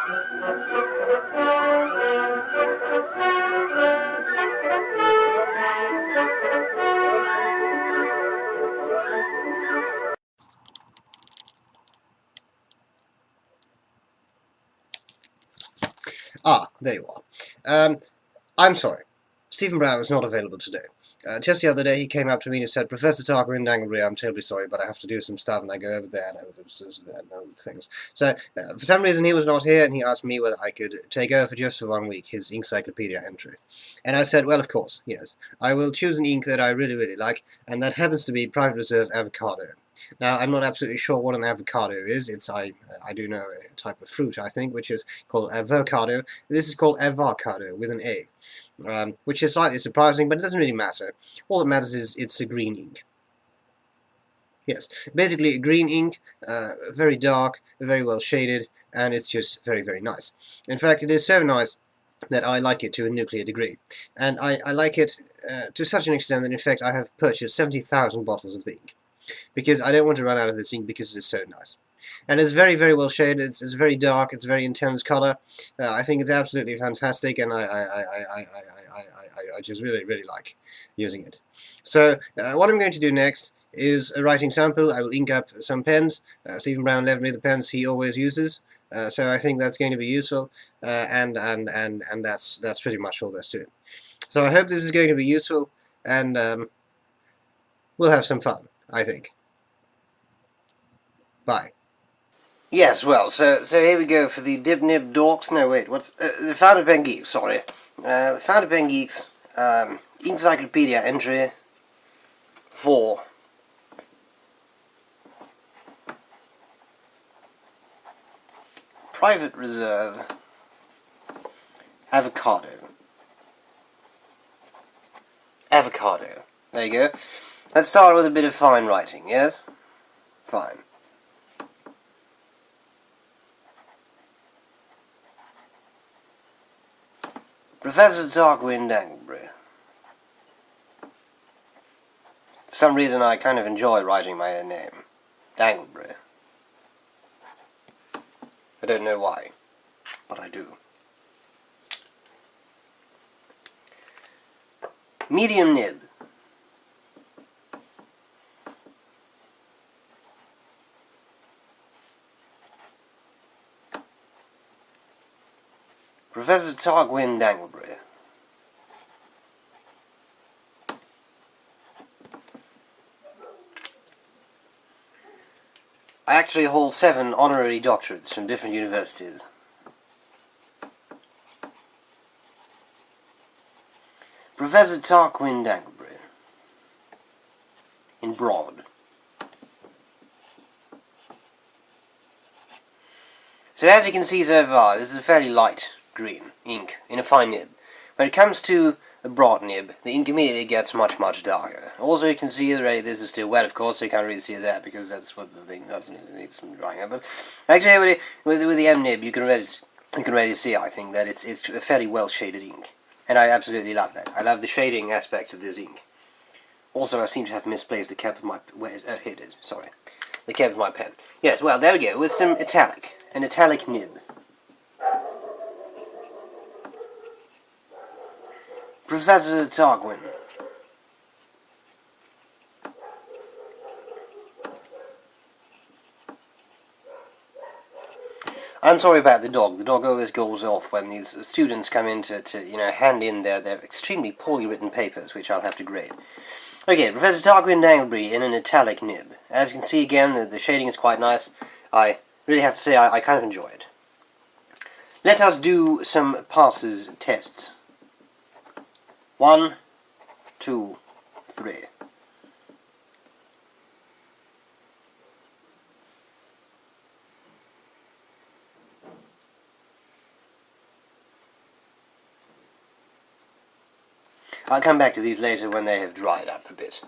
Ah, there you are. I'm sorry. StephenBrown is not available today. Just the other day he came up to me and said, Professor Tarker in Danglebury, I'm terribly sorry, but I have to do some stuff, and I go over there and over other things. So, for some reason he was not here, and he asked me whether I could take over just for 1 week his Inkcyclopedia entry. And I said, well, of course, yes. I will choose an ink that I really, really like, and that happens to be Private Reserve Avacado. Now, I'm not absolutely sure what an avocado is. I do know a type of fruit, I think, which is called avocado. This is called avocado with an A. Which is slightly surprising, but it doesn't really matter. All that matters is it's a green ink. Yes, basically a green ink, very dark, very well shaded, and it's just very, very nice. In fact, it is so nice that I like it to a nuclear degree. And I like it to such an extent that, in fact, I have purchased 70,000 bottles of the ink. Because I don't want to run out of this ink because it is so nice. And it's very, very well shaded. It's very dark. It's very intense color. I think it's absolutely fantastic, and I just really, really like using it. So what I'm going to do next is a writing sample. I will ink up some pens. StephenBrown left me the pens he always uses. So I think that's going to be useful, and that's pretty much all there's to it. So I hope this is going to be useful, and we'll have some fun, I think. Bye. Yes, well, so here we go for the Dib Nib Dorks. No, wait, what's the Fountain Pen Geeks? Sorry, the Fountain Pen Geeks Inkcyclopedia entry for Private Reserve Avacado. Avocado. There you go. Let's start with a bit of fine writing. Yes, fine. Professor Tarquin Danglebury. For some reason I kind of enjoy writing my own name. Danglebury. I don't know why, but I do. Medium nib. Professor Tarquin Danglebury. I actually hold 7 honorary doctorates from different universities. Professor Tarquin Danglebury. In broad. So as you can see so far, this is a fairly light green ink in a fine nib. When it comes to a broad nib, the ink immediately gets much, much darker. Also, you can see already this is still wet, of course, so you can't really see that because that's what the thing does. It needs some drying up. But actually, with the M nib, you can already see, I think, that it's a fairly well shaded ink, and I absolutely love that. I love the shading aspect of this ink. Also, I seem to have misplaced the cap of my here it is. Sorry, the cap of my pen. Yes, well, there we go with some italic, an italic nib. Professor Tarquin. I'm sorry about the dog. The dog always goes off when these students come in to hand in their extremely poorly written papers, which I'll have to grade. Okay, Professor Tarquin Danglebury in an italic nib. As you can see again, the shading is quite nice. I really have to say I kind of enjoy it. Let us do some passes tests. 1, 2, 3. I'll come back to these later when they have dried up a bit.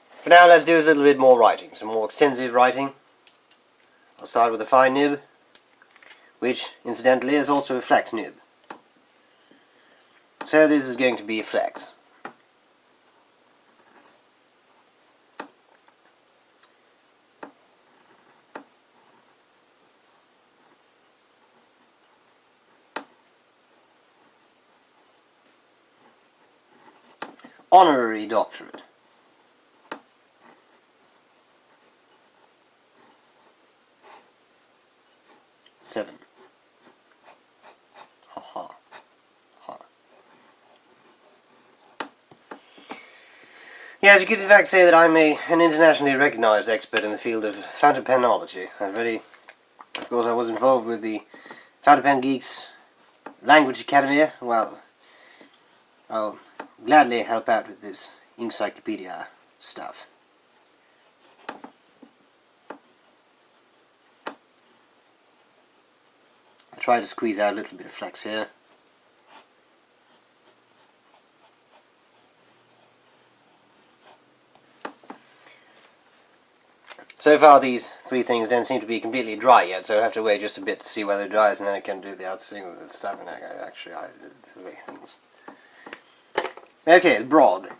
For now, let's do a little bit more writing, some more extensive writing. I'll start with a fine nib, which, incidentally, is also a flex nib. So this is going to be a flex. honorary doctorate. 7. Ha ha. Ha. Yes, you could in fact say that I'm an internationally recognized expert in the field of fountain penology. Of course, I was involved with the Fountain Pen Geeks Language Academy. Well, I'll gladly help out with this Inkcyclopedia stuff. I try to squeeze out a little bit of flex here. So far these three things don't seem to be completely dry yet, so I'll have to wait just a bit to see whether it dries, and then I can do the other thing with the stuff, and actually I did the things. Okay, it's broad.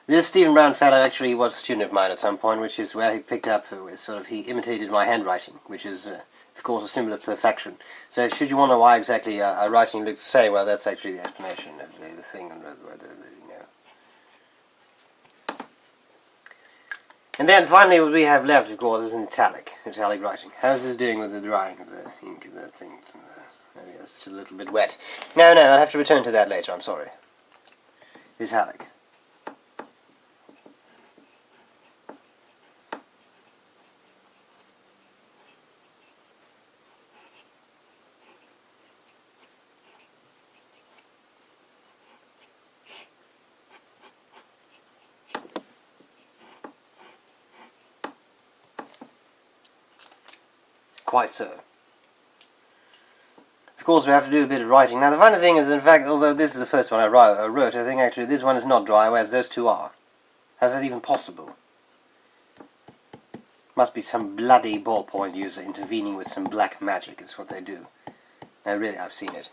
This StephenBrown fellow actually was a student of mine at some point, which is where he picked up, he imitated my handwriting, which is, of course, a symbol of perfection. So should you wonder why exactly our writing looks the same, well, that's actually the explanation of the thing, you know. And then finally what we have left, of course, is an italic writing. How's this doing with the drying of the ink and the thing? Maybe it's a little bit wet. No, I'll have to return to that later, I'm sorry. Italic. Quite so. Of course we have to do a bit of writing. Now the funny thing is, in fact, although this is the first one I wrote, I think actually this one is not dry, whereas those two are. How's that even possible? Must be some bloody ballpoint user intervening with some black magic, is what they do. Now really, I've seen it.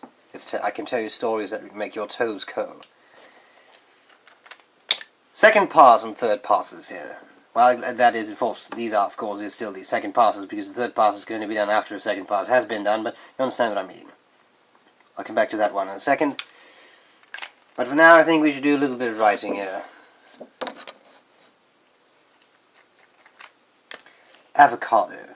I can tell you stories that would make your toes curl. Second pass and third passes here. Well, that is, these are, of course, still the second passes, because the third pass is going to be done after the second pass has been done, but you understand what I mean. I'll come back to that one in a second. But for now, I think we should do a little bit of writing here. Avocado.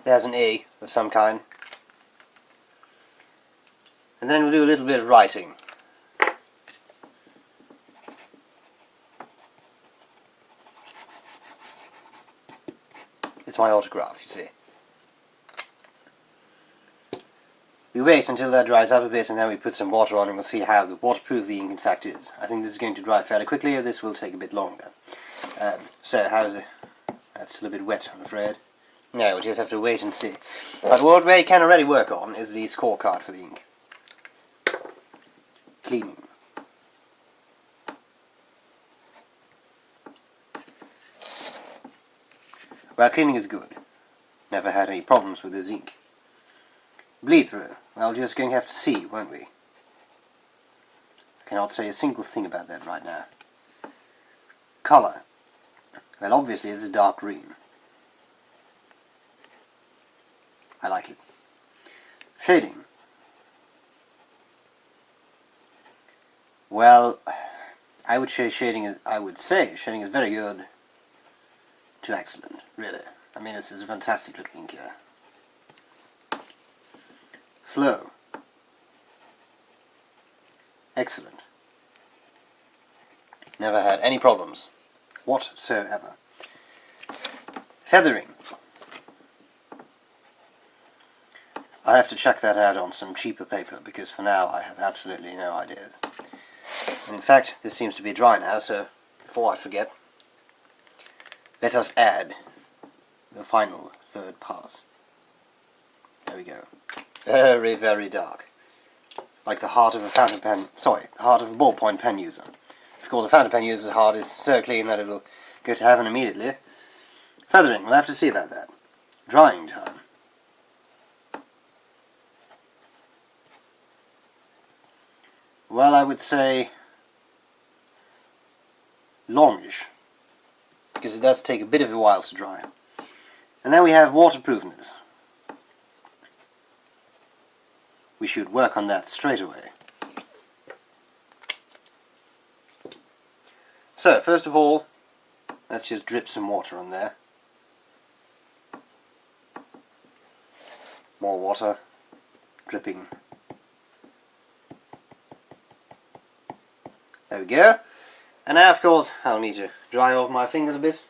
There's an A of some kind. And then we'll do a little bit of writing. It's my autograph, you see. We wait until that dries up a bit, and then we put some water on, and we'll see how waterproof the ink in fact is. I think this is going to dry fairly quickly, or this will take a bit longer. So how's it? That's still a bit wet, I'm afraid. No, we'll just have to wait and see. But what we can already work on is the scorecard for the ink. Cleaning. Well, cleaning is good. Never had any problems with this ink. Bleed through. Well, just going to have to see, won't we? I cannot say a single thing about that right now. Colour. Well, obviously it's a dark green. I like it. Shading. Well, I would say shading is very good to excellent, really. I mean, this is a fantastic looking ink here. Flow. Excellent. Never had any problems whatsoever. Feathering. I have to check that out on some cheaper paper, because for now I have absolutely no ideas. And in fact, this seems to be dry now, so before I forget, let us add the final third pass. There we go. Very, very dark. Like the heart of a fountain pen, the heart of a ballpoint pen user. Of course, the fountain pen user's heart is so clean that it will go to heaven immediately. Feathering, we'll have to see about that. Drying time. Well, I would say longish, because it does take a bit of a while to dry. And then we have waterproofness. We should work on that straight away. So, first of all, let's just drip some water on there. More water, dripping. There we go. And now, of course, I'll need to dry off my fingers a bit.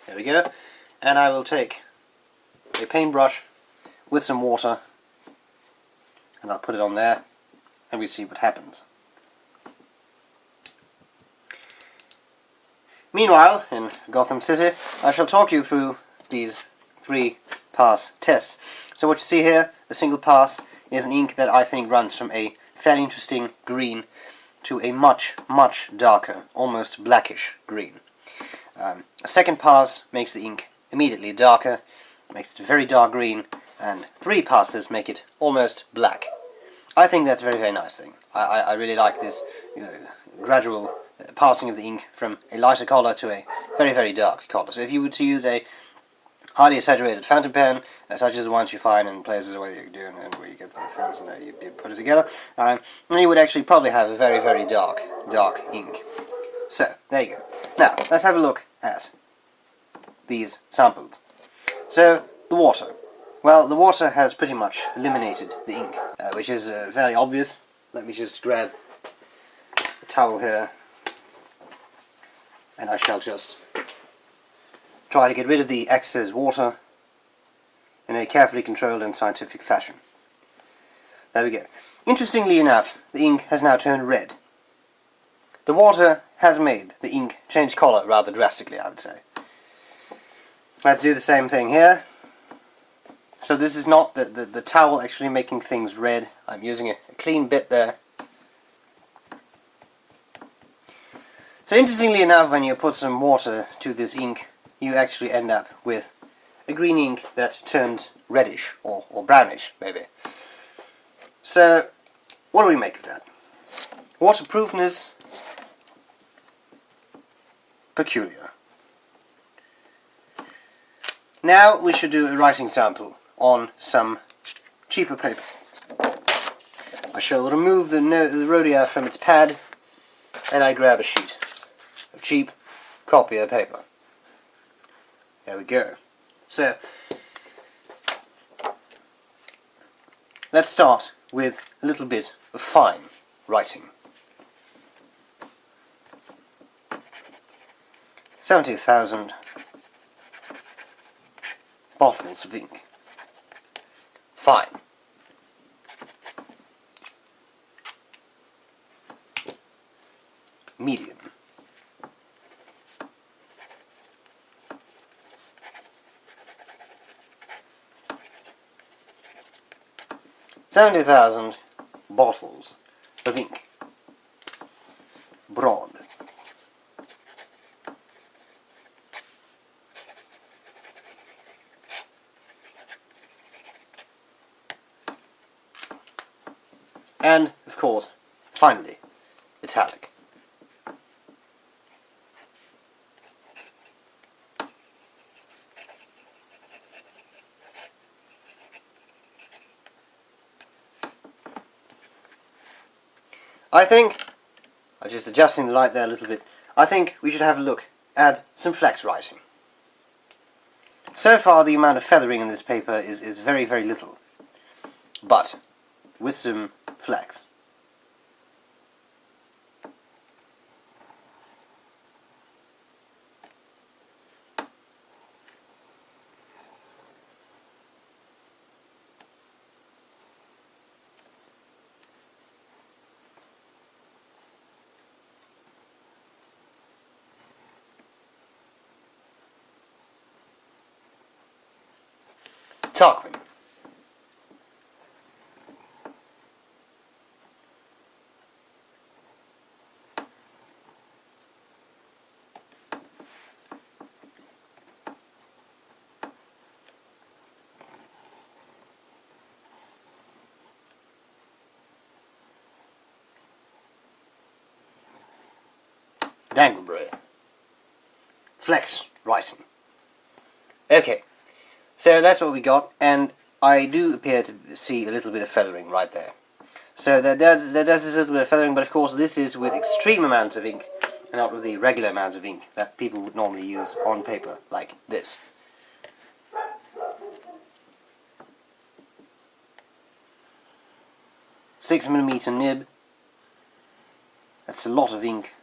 There we go. And I will take a paintbrush with some water, and I'll put it on there, and we'll see what happens. Meanwhile, in Gotham City, I shall talk you through these 3-pass tests. So what you see here, a single pass, is an ink that I think runs from a fairly interesting green to a much, much darker, almost blackish green. A second pass makes the ink immediately darker, makes it a very dark green, and 3 passes make it almost black. I think that's a very, very nice thing. I really like this gradual passing of the ink from a lighter colour to a very, very dark colour. So if you were to use a highly saturated fountain pen, such as the ones you find in places where you do and where you get the things and there you put it together, you would actually probably have a very, very dark ink. So, there you go. Now, let's have a look at these samples. So, the water. Well, the water has pretty much eliminated the ink, which is very obvious. Let me just grab a towel here, and I shall just try to get rid of the excess water in a carefully controlled and scientific fashion. There we go. Interestingly enough, the ink has now turned red. The water has made the ink change colour rather drastically, I would say. Let's do the same thing here. So this is not the towel actually making things red. I'm using a clean bit there. So interestingly enough, when you put some water to this ink, you actually end up with a green ink that turns reddish, or brownish, maybe. So, what do we make of that? Waterproofness, peculiar. Now we should do a writing sample on some cheaper paper. I shall remove the rhodia from its pad, and I grab a sheet of cheap copier paper. There we go. So, let's start with a little bit of fine writing. 70,000 bottles of ink. Fine. Medium. $70,000 bottles of ink. Broad. And, of course, finally, italic. I think, I'm just adjusting the light there a little bit, I think we should have a look at some flex writing. So far the amount of feathering in this paper is very, very little, but with some flex. Tarquin. Dangleberry. Flex writing. Okay, so that's what we got, and I do appear to see a little bit of feathering right there. So there does this little bit of feathering, but of course this is with extreme amounts of ink, and not with the regular amounts of ink that people would normally use on paper, like this. "6mm nib. That's a lot of ink.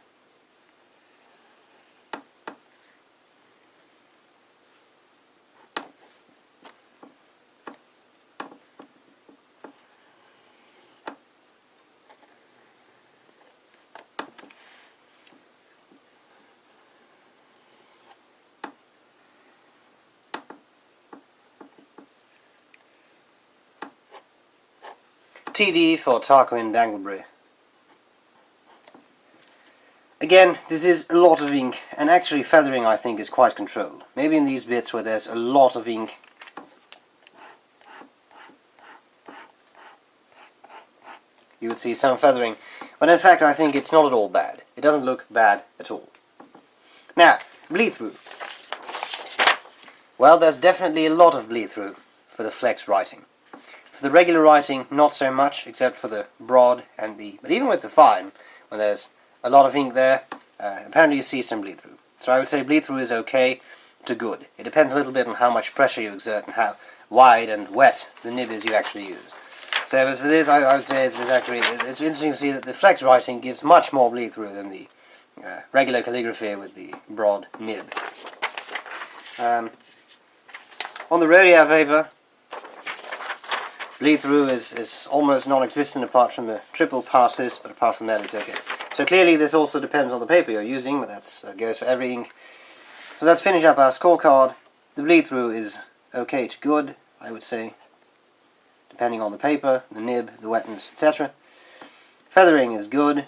TD for Tarquin Dangleberry. Again, this is a lot of ink, and actually feathering I think is quite controlled. Maybe in these bits where there's a lot of ink, you would see some feathering, but in fact I think it's not at all bad. It doesn't look bad at all. Now, bleed through. Well, there's definitely a lot of bleed through for the flex writing. For the regular writing, not so much, except for the broad and but even with the fine, when there's a lot of ink there, apparently you see some bleed through. So I would say bleed through is okay to good. It depends a little bit on how much pressure you exert and how wide and wet the nib is you actually use. So for this, I would say it's interesting to see that the flex writing gives much more bleed through than the regular calligraphy with the broad nib. On the rhodium paper, bleed through is almost non-existent apart from the triple passes, but apart from that it's okay. So clearly this also depends on the paper you're using, but that goes for every ink. So let's finish up our scorecard. The bleed through is okay to good, I would say, depending on the paper, the nib, the wetness, etc. Feathering is good.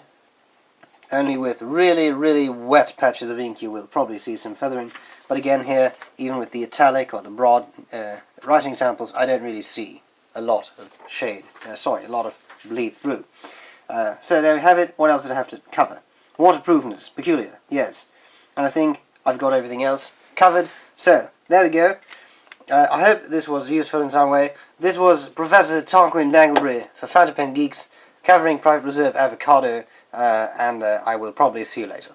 Only with really, really wet patches of ink you will probably see some feathering. But again here, even with the italic or the broad writing samples, I don't really see a lot of a lot of bleed through. So there we have it. What else did I have to cover? Waterproofness, peculiar, yes. And I think I've got everything else covered. So, there we go. I hope this was useful in some way. This was Professor Tarquin Dangleberry for Fountain Pen Geeks, covering Private Reserve Avacado, and I will probably see you later.